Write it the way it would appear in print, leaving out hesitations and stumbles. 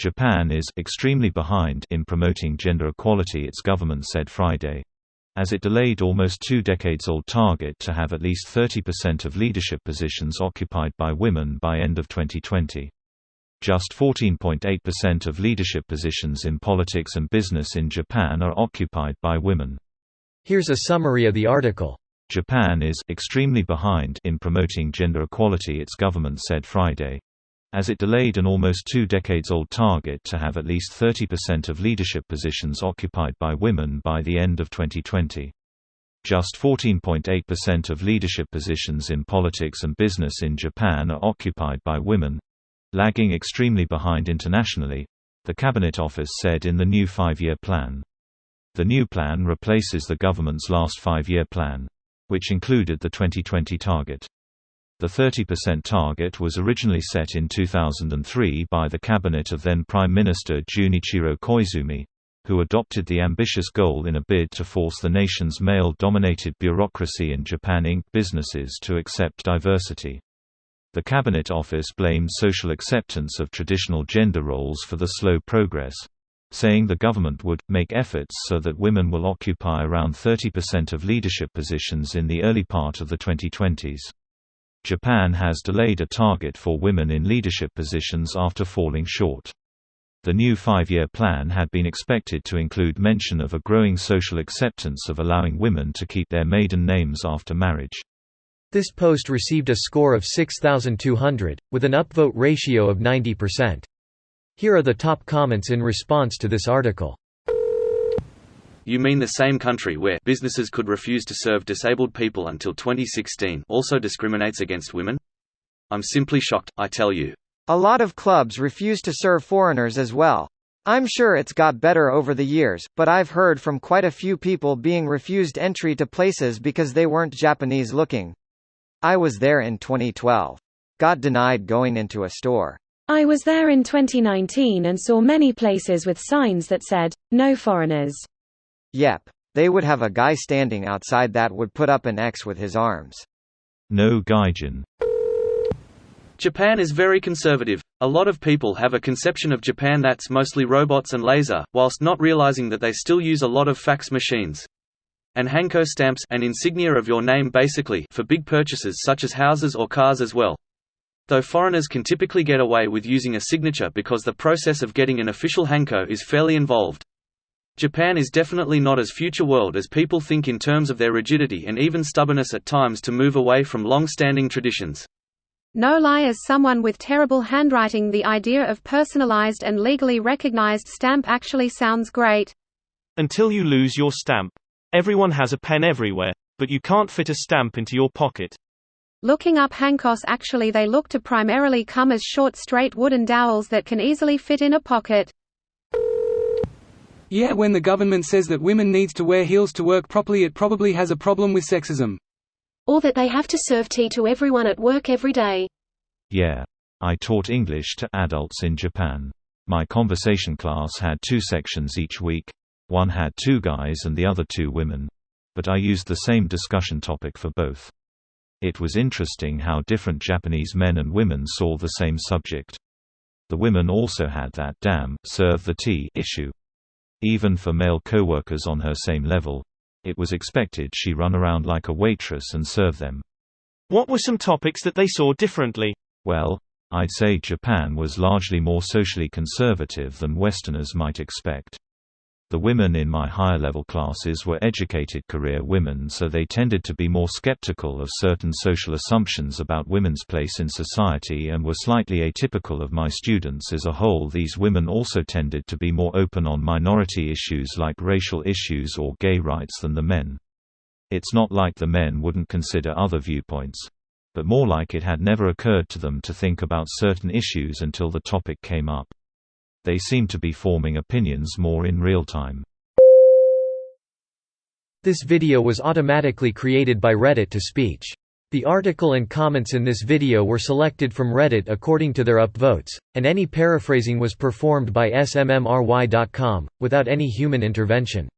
Japan is extremely behind in promoting gender equality, its government said Friday, as it delayed almost 2 decades-old target to have at least 30% of leadership positions occupied by women by end of 2020. Just 14.8% of leadership positions in politics and business in Japan are occupied by women. Here's a summary of the article. Japan is extremely behind in promoting gender equality, its government said Friday, as it delayed an almost 2 decades-old target to have at least 30% of leadership positions occupied by women by the end of 2020. Just 14.8% of leadership positions in politics and business in Japan are occupied by women, lagging extremely behind internationally, the Cabinet Office said in the new 5-year plan. The new plan replaces the government's last 5-year plan, which included the 2020 target. The 30% target was originally set in 2003 by the cabinet of then Prime Minister Junichiro Koizumi, who adopted the ambitious goal in a bid to force the nation's male-dominated bureaucracy and Japan Inc. businesses to accept diversity. The Cabinet Office blamed social acceptance of traditional gender roles for the slow progress, saying the government would make efforts so that women will occupy around 30% of leadership positions in the early part of the 2020s. Japan has delayed a target for women in leadership positions after falling short. The new 5-year plan had been expected to include mention of a growing social acceptance of allowing women to keep their maiden names after marriage. This post received a score of 6,200, with an upvote ratio of 90%. Here are the top comments in response to this article. You mean the same country where businesses could refuse to serve disabled people until 2016 also discriminates against women? I'm simply shocked, I tell you. A lot of clubs refuse to serve foreigners as well. I'm sure it's got better over the years, but I've heard from quite a few people being refused entry to places because they weren't Japanese looking. I was there in 2012. Got denied going into a store. I was there in 2019 and saw many places with signs that said, "No foreigners." Yep. They would have a guy standing outside that would put up an X with his arms. No gaijin. Japan is very conservative. A lot of people have a conception of Japan that's mostly robots and laser, whilst not realizing that they still use a lot of fax machines. And Hanko stamps, an insignia of your name basically, for big purchases such as houses or cars as well. Though foreigners can typically get away with using a signature because the process of getting an official Hanko is fairly involved. Japan is definitely not as future world as people think in terms of their rigidity and even stubbornness at times to move away from long-standing traditions. No lie, as someone with terrible handwriting, the idea of personalized and legally recognized stamp actually sounds great. Until you lose your stamp. Everyone has a pen everywhere, but you can't fit a stamp into your pocket. Looking up Hankos, actually they look to primarily come as short straight wooden dowels that can easily fit in a pocket. Yeah, when the government says that women needs to wear heels to work properly, it probably has a problem with sexism. Or that they have to serve tea to everyone at work every day. Yeah. I taught English to adults in Japan. My conversation class had 2 sections each week. One had 2 guys and the other 2 women. But I used the same discussion topic for both. It was interesting how different Japanese men and women saw the same subject. The women also had that "damn, serve the tea" issue. Even for male co-workers on her same level, it was expected she run around like a waitress and serve them. What were some topics that they saw differently? Well, I'd say Japan was largely more socially conservative than Westerners might expect. The women in my higher-level classes were educated career women, so they tended to be more skeptical of certain social assumptions about women's place in society and were slightly atypical of my students as a whole. These women also tended to be more open on minority issues like racial issues or gay rights than the men. It's not like the men wouldn't consider other viewpoints, but more like it had never occurred to them to think about certain issues until the topic came up. They seem to be forming opinions more in real time. This video was automatically created by Reddit to speech. The article and comments in this video were selected from Reddit according to their upvotes, and any paraphrasing was performed by smmry.com, without any human intervention.